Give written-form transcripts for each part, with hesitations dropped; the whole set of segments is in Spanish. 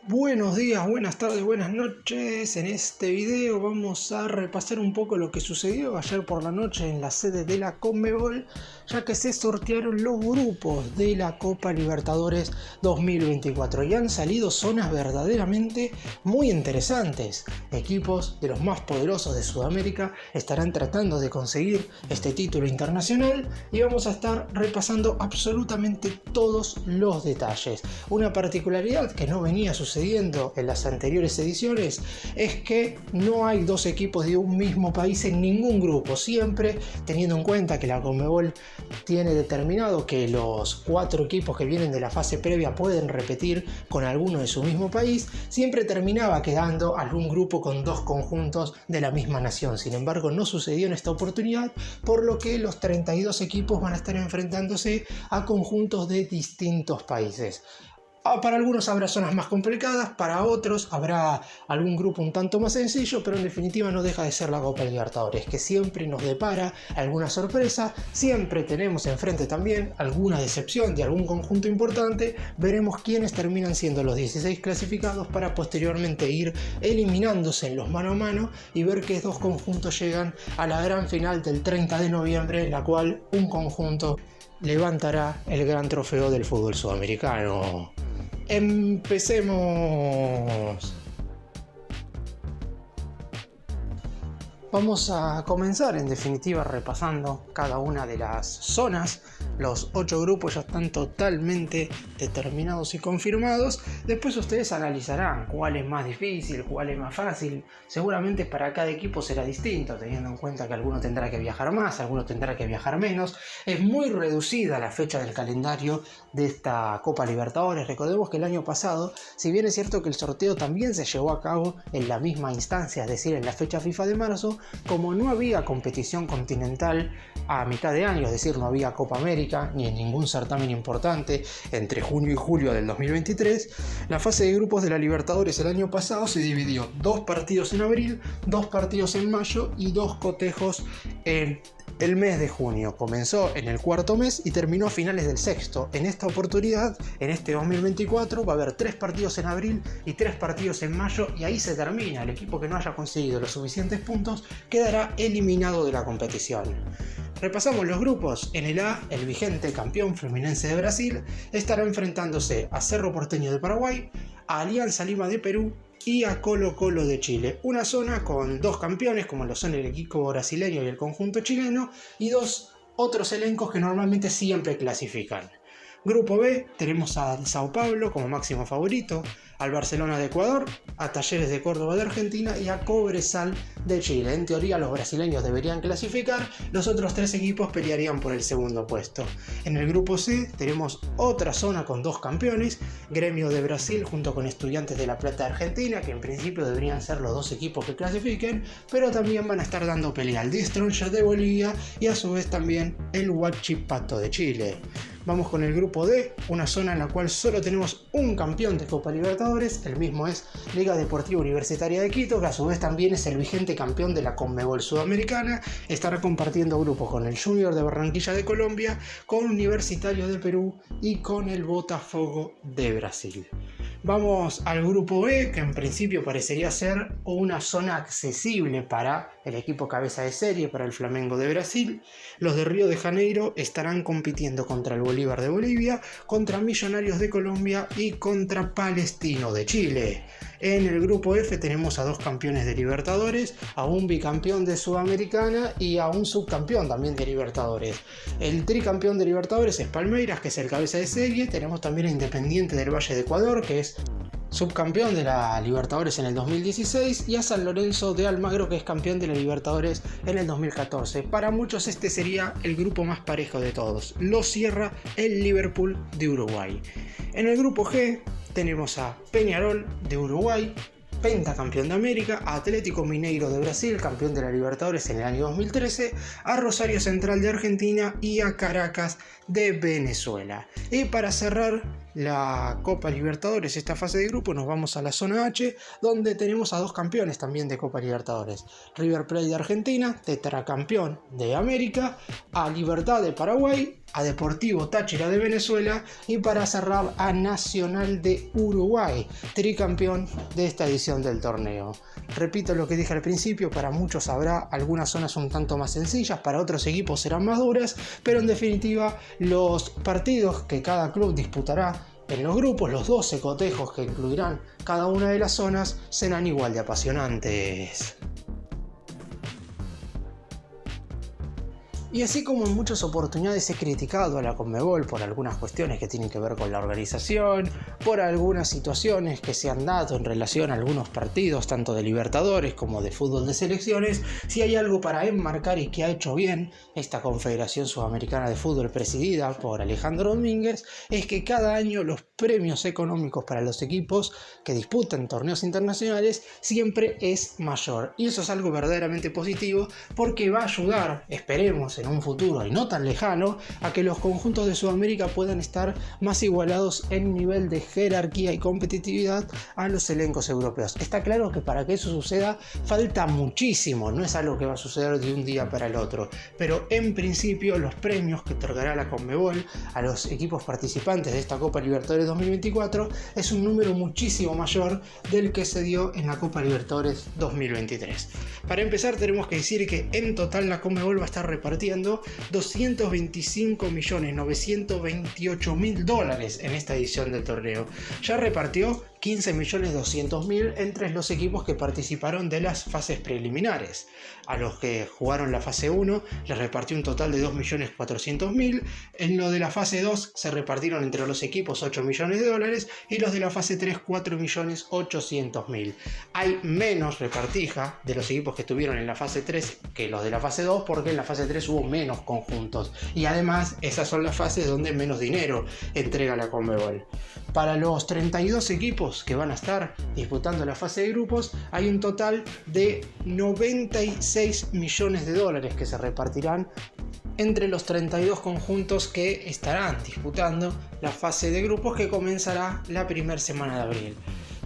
Buenos días, buenas tardes, buenas noches. En este video vamos a repasar un poco lo que sucedió ayer por la noche en la sede de la Conmebol, ya que se sortearon los grupos de la Copa Libertadores 2024 y han salido zonas verdaderamente muy interesantes. Equipos de los más poderosos de Sudamérica estarán tratando de conseguir este título internacional y vamos a estar repasando absolutamente todos los detalles. Una particularidad que no venía sucediendo en las anteriores ediciones es que no hay dos equipos de un mismo país en ningún grupo, siempre teniendo en cuenta que la Conmebol tiene determinado que los 4 equipos que vienen de la fase previa pueden repetir con alguno de su mismo país. Siempre terminaba quedando algún grupo con 2 conjuntos de la misma nación. Sin embargo, no sucedió en esta oportunidad, por lo que los 32 equipos van a estar enfrentándose a conjuntos de distintos países. Para algunos habrá zonas más complicadas, para otros habrá algún grupo un tanto más sencillo, pero en definitiva no deja de ser la Copa Libertadores, que siempre nos depara alguna sorpresa, siempre tenemos enfrente también alguna decepción de algún conjunto importante. Veremos quiénes terminan siendo los 16 clasificados para posteriormente ir eliminándose en los mano a mano y ver qué dos conjuntos llegan a la gran final del 30 de noviembre, en la cual un conjunto levantará el gran trofeo del fútbol sudamericano. ¡Empecemos! Vamos a comenzar en definitiva repasando cada una de las zonas. Los 8 grupos ya están totalmente determinados y confirmados. Después ustedes analizarán cuál es más difícil, cuál es más fácil. Seguramente para cada equipo será distinto, teniendo en cuenta que alguno tendrá que viajar más, alguno tendrá que viajar menos. Es muy reducida la fecha del calendario de esta Copa Libertadores. Recordemos que el año pasado, si bien es cierto que el sorteo también se llevó a cabo en la misma instancia, es decir, en la fecha FIFA de marzo, como no había competición continental a mitad de año, es decir, no había Copa América ni en ningún certamen importante entre junio y julio del 2023, la fase de grupos de la Libertadores el año pasado se dividió: 2 partidos en abril, 2 partidos en mayo y 2 cotejos en el mes de junio. Comenzó en el 4º mes y terminó a finales del 6º. En esta oportunidad, en este 2024, va a haber 3 partidos en abril y 3 partidos en mayo, y ahí se termina. El equipo que no haya conseguido los suficientes puntos quedará eliminado de la competición. Repasamos los grupos. En el A, el vigente campeón Fluminense de Brasil estará enfrentándose a Cerro Porteño de Paraguay, a Alianza Lima de Perú y a Colo Colo de Chile. Una zona con 2 campeones, como lo son el equipo brasileño y el conjunto chileno, y 2 otros elencos que normalmente siempre clasifican. Grupo B, tenemos a Sao Paulo como máximo favorito, al Barcelona de Ecuador, a Talleres de Córdoba de Argentina y a Cobresal de Chile. En teoría los brasileños deberían clasificar, los otros 3 equipos pelearían por el segundo puesto. En el grupo C tenemos otra zona con 2 campeones, Gremio de Brasil junto con Estudiantes de La Plata de Argentina, que en principio deberían ser los 2 equipos que clasifiquen, pero también van a estar dando pelea al Die Stronger de Bolivia y a su vez también el Huachipato de Chile. Vamos con el grupo D, una zona en la cual solo tenemos un campeón de Copa Libertadores, el mismo es Liga Deportiva Universitaria de Quito, que a su vez también es el vigente campeón de la Conmebol Sudamericana. Estará compartiendo grupo con el Junior de Barranquilla de Colombia, con Universitario de Perú y con el Botafogo de Brasil. Vamos al grupo E, que en principio parecería ser una zona accesible para el equipo cabeza de serie, para el Flamengo de Brasil. Los de Río de Janeiro estarán compitiendo contra el Bolívar de Bolivia, contra Millonarios de Colombia y contra Palestino de Chile. En el grupo F tenemos a 2 campeones de Libertadores, a un bicampeón de Sudamericana y a un subcampeón también de Libertadores. El tricampeón de Libertadores es Palmeiras, que es el cabeza de serie. Tenemos también a Independiente del Valle de Ecuador, que es subcampeón de la Libertadores en el 2016, y a San Lorenzo de Almagro, que es campeón de la Libertadores en el 2014. Para muchos este sería el grupo más parejo de todos. Lo cierra el Liverpool de Uruguay. En el grupo G tenemos a Peñarol de Uruguay, pentacampeón de América, a Atlético Mineiro de Brasil, campeón de la Libertadores en el año 2013, a Rosario Central de Argentina y a Caracas de Venezuela. Y para cerrar la Copa Libertadores, esta fase de grupo, nos vamos a la zona H, donde tenemos a 2 campeones también de Copa Libertadores: River Plate de Argentina, tetracampeón de América, a Libertad de Paraguay, a Deportivo Táchira de Venezuela y para cerrar a Nacional de Uruguay, tricampeón de esta edición del torneo. Repito lo que dije al principio, para muchos habrá algunas zonas un tanto más sencillas, para otros equipos serán más duras, pero en definitiva los partidos que cada club disputará en los grupos, los 12 cotejos que incluirán cada una de las zonas, serán igual de apasionantes. Y así como en muchas oportunidades he criticado a la Conmebol por algunas cuestiones que tienen que ver con la organización, por algunas situaciones que se han dado en relación a algunos partidos, tanto de Libertadores como de fútbol de selecciones, si hay algo para enmarcar y que ha hecho bien esta Confederación Sudamericana de Fútbol presidida por Alejandro Domínguez, es que cada año los premios económicos para los equipos que disputan torneos internacionales siempre es mayor. Y eso es algo verdaderamente positivo porque va a ayudar, esperemos, en un futuro y no tan lejano, a que los conjuntos de Sudamérica puedan estar más igualados en nivel de jerarquía y competitividad a los elencos europeos. Está claro que para que eso suceda falta muchísimo, no es algo que va a suceder de un día para el otro, pero en principio los premios que otorgará la Conmebol a los equipos participantes de esta Copa Libertadores 2024 es un número muchísimo mayor del que se dio en la Copa Libertadores 2023. Para empezar, tenemos que decir que en total la Conmebol va a estar repartiendo $225.928.000 en esta edición del torneo. Ya repartió 15.200.000 entre los equipos que participaron de las fases preliminares. A los que jugaron la fase 1 les repartió un total de 2.400.000. En lo de la fase 2 se repartieron entre los equipos $8 millones y los de la fase 3 $4.800.000. Hay menos repartija de los equipos que estuvieron en la fase 3 que los de la fase 2, porque en la fase 3 hubo menos conjuntos y además esas son las fases donde menos dinero entrega la Conmebol. Para los 32 equipos que van a estar disputando la fase de grupos hay un total de $96 millones que se repartirán entre los 32 conjuntos que estarán disputando la fase de grupos, que comenzará la primera semana de abril.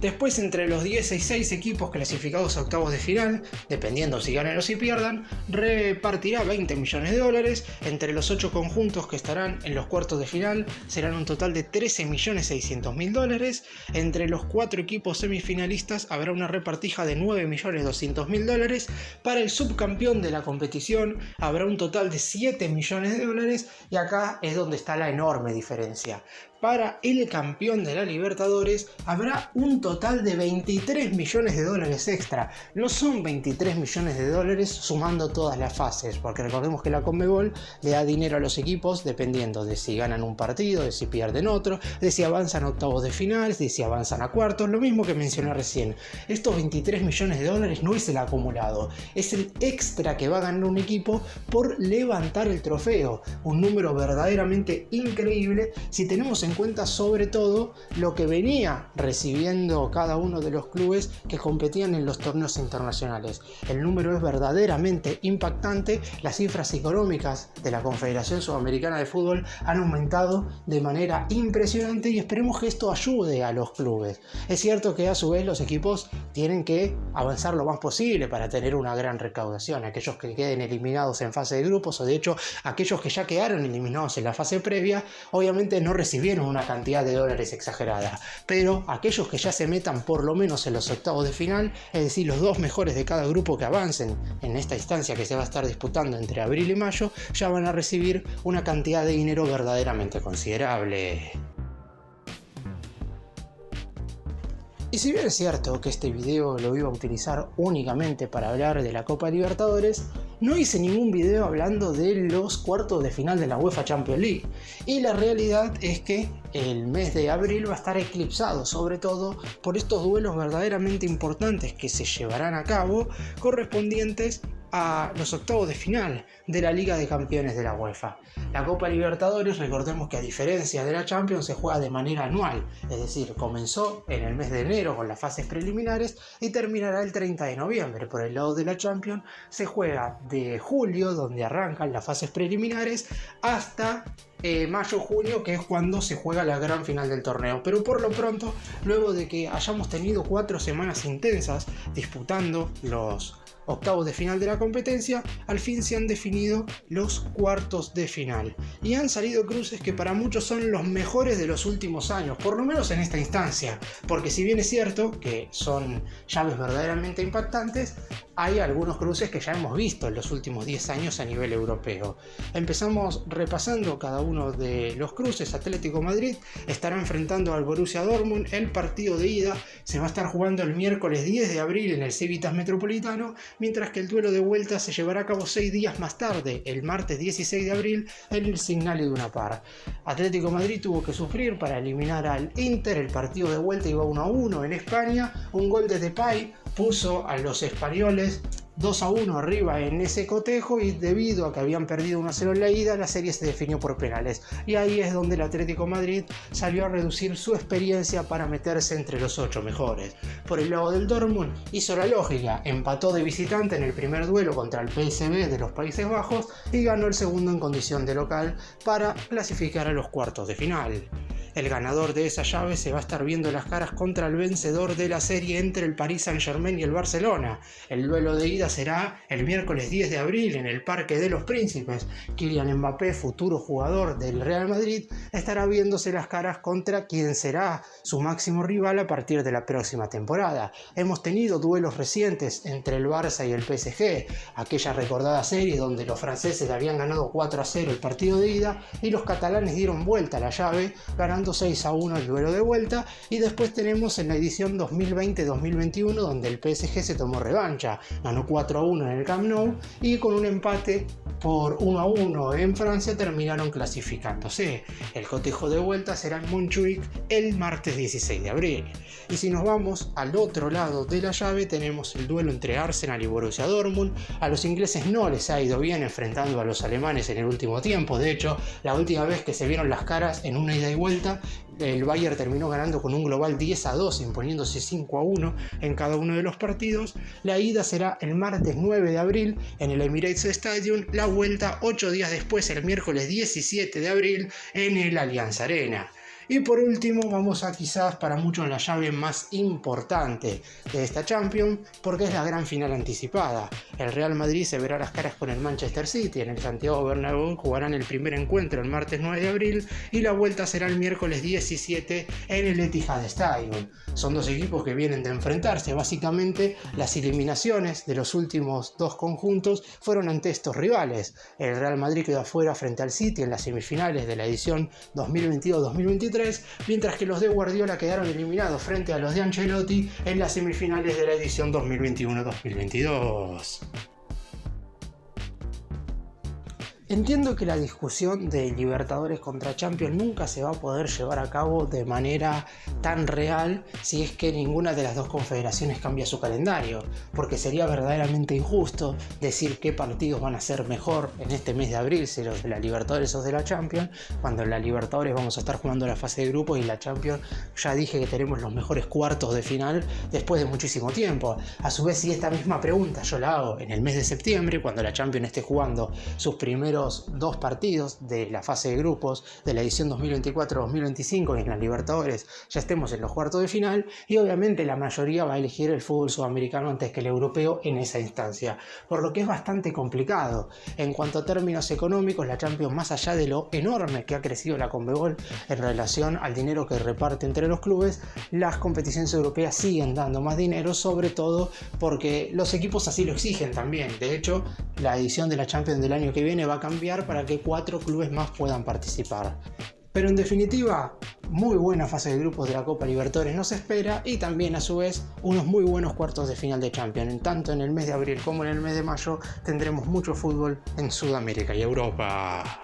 Después, entre los 16 equipos clasificados a octavos de final, dependiendo si ganan o si pierdan, repartirá $20 millones. Entre los 8 conjuntos que estarán en los cuartos de final serán un total de $13.600.000. Entre los 4 equipos semifinalistas habrá una repartija de $9.200.000. Para el subcampeón de la competición habrá un total de $7 millones, y acá es donde está la enorme diferencia. Para el campeón de la Libertadores habrá un total de $23 millones extra. No son $23 millones sumando todas las fases, porque recordemos que la Conmebol le da dinero a los equipos dependiendo de si ganan un partido, de si pierden otro, de si avanzan a octavos de final, de si avanzan a cuartos, lo mismo que mencioné recién. Estos $23 millones no es el acumulado, es el extra que va a ganar un equipo por levantar el trofeo, un número verdaderamente increíble si tenemos en cuenta sobre todo lo que venía recibiendo cada uno de los clubes que competían en los torneos internacionales. El número es verdaderamente impactante. Las cifras económicas de la Confederación Sudamericana de Fútbol han aumentado de manera impresionante y esperemos que esto ayude a los clubes. Es cierto que a su vez los equipos tienen que avanzar lo más posible para tener una gran recaudación. Aquellos que queden eliminados en fase de grupos, o de hecho aquellos que ya quedaron eliminados en la fase previa, obviamente no recibieron una cantidad de dólares exagerada, pero aquellos que ya se metan por lo menos en los octavos de final, es decir, los 2 mejores de cada grupo que avancen en esta instancia que se va a estar disputando entre abril y mayo, ya van a recibir una cantidad de dinero verdaderamente considerable. Y si bien es cierto que este video lo iba a utilizar únicamente para hablar de la Copa Libertadores, no hice ningún video hablando de los cuartos de final de la UEFA Champions League. Y la realidad es que el mes de abril va a estar eclipsado, sobre todo por estos duelos verdaderamente importantes que se llevarán a cabo, correspondientes a los octavos de final de la Liga de Campeones de la UEFA. La Copa Libertadores, recordemos que a diferencia de la Champions, se juega de manera anual, es decir, comenzó en el mes de enero con las fases preliminares y terminará el 30 de noviembre. Por el lado de la Champions se juega de julio, donde arrancan las fases preliminares, hasta mayo-junio, que es cuando se juega la gran final del torneo. Pero por lo pronto, luego de que hayamos tenido 4 semanas intensas disputando los octavos de final de la competencia, al fin se han definido los cuartos de final. Y han salido cruces que para muchos son los mejores de los últimos años, por lo menos en esta instancia, porque si bien es cierto que son llaves verdaderamente impactantes, hay algunos cruces que ya hemos visto en los últimos 10 años a nivel europeo. Empezamos repasando cada uno de los cruces. Atlético Madrid estará enfrentando al Borussia Dortmund. El partido de ida se va a estar jugando el miércoles 10 de abril en el Civitas Metropolitano, mientras que el duelo de vuelta se llevará a cabo 6 días más tarde, el martes 16 de abril, en el Signal Iduna Park. Atlético Madrid tuvo que sufrir para eliminar al Inter. El partido de vuelta iba 1-1 en España. Un gol de Depay puso a los españoles 2-1 arriba en ese cotejo, y debido a que habían perdido 1-0 en la ida, la serie se definió por penales. Y ahí es donde el Atlético Madrid salió a reducir su experiencia para meterse entre los 8 mejores. Por el lado del Dortmund hizo la lógica, empató de visitante en el primer duelo contra el PSV de los Países Bajos y ganó el segundo en condición de local para clasificar a los cuartos de final. El ganador de esa llave se va a estar viendo las caras contra el vencedor de la serie entre el Paris Saint-Germain y el Barcelona. El duelo de ida será el miércoles 10 de abril en el Parque de los Príncipes. Kylian Mbappé, futuro jugador del Real Madrid, estará viéndose las caras contra quien será su máximo rival a partir de la próxima temporada. Hemos tenido duelos recientes entre el Barça y el PSG, aquella recordada serie donde los franceses habían ganado 4-0 el partido de ida y los catalanes dieron vuelta a la llave, ganando 6-1 el duelo de vuelta. Y después tenemos en la edición 2020-2021 donde el PSG se tomó revancha, ganó 4-1 en el Camp Nou y con un empate por 1-1 en Francia terminaron clasificándose. El cotejo de vuelta será en Montjuic el martes 16 de abril. Y si nos vamos al otro lado de la llave, tenemos el duelo entre Arsenal y Borussia Dortmund. A los ingleses no les ha ido bien enfrentando a los alemanes en el último tiempo. De hecho, la última vez que se vieron las caras en una ida y vuelta, el Bayern terminó ganando con un global 10-2, imponiéndose 5-1 en cada uno de los partidos. La ida será el martes 9 de abril en el Emirates Stadium, la vuelta 8 días después, el miércoles 17 de abril, en el Allianz Arena. Y por último vamos a quizás para muchos la llave más importante de esta Champions, porque es la gran final anticipada. El Real Madrid se verá las caras con el Manchester City en el Santiago Bernabéu. Jugarán el primer encuentro el martes 9 de abril y la vuelta será el miércoles 17 en el Etihad Stadium. Son dos equipos que vienen de enfrentarse. Básicamente las eliminaciones de los últimos dos conjuntos fueron ante estos rivales. El Real Madrid quedó afuera frente al City en las semifinales de la edición 2022-2023, mientras que los de Guardiola quedaron eliminados frente a los de Ancelotti en las semifinales de la edición 2021-2022. Entiendo que la discusión de Libertadores contra Champions nunca se va a poder llevar a cabo de manera tan real si es que ninguna de las dos confederaciones cambia su calendario, porque sería verdaderamente injusto decir qué partidos van a ser mejor en este mes de abril, si los de la Libertadores o de la Champions, cuando en la Libertadores vamos a estar jugando la fase de grupos y la Champions ya dije que tenemos los mejores cuartos de final después de muchísimo tiempo. A su vez, si esta misma pregunta yo la hago en el mes de septiembre, cuando la Champions esté jugando sus primeros dos partidos de la fase de grupos de la edición 2024-2025 y en la Libertadores ya estemos en los cuartos de final, y obviamente la mayoría va a elegir el fútbol sudamericano antes que el europeo en esa instancia, por lo que es bastante complicado. En cuanto a términos económicos, la Champions, más allá de lo enorme que ha crecido la Conmebol en relación al dinero que reparte entre los clubes, las competiciones europeas siguen dando más dinero, sobre todo porque los equipos así lo exigen también. De hecho, la edición de la Champions del año que viene va a cambiar para que 4 clubes más puedan participar. Pero en definitiva, muy buena fase de grupos de la Copa Libertadores nos espera, y también a su vez unos muy buenos cuartos de final de Champions. Tanto en el mes de abril como en el mes de mayo tendremos mucho fútbol en Sudamérica y Europa.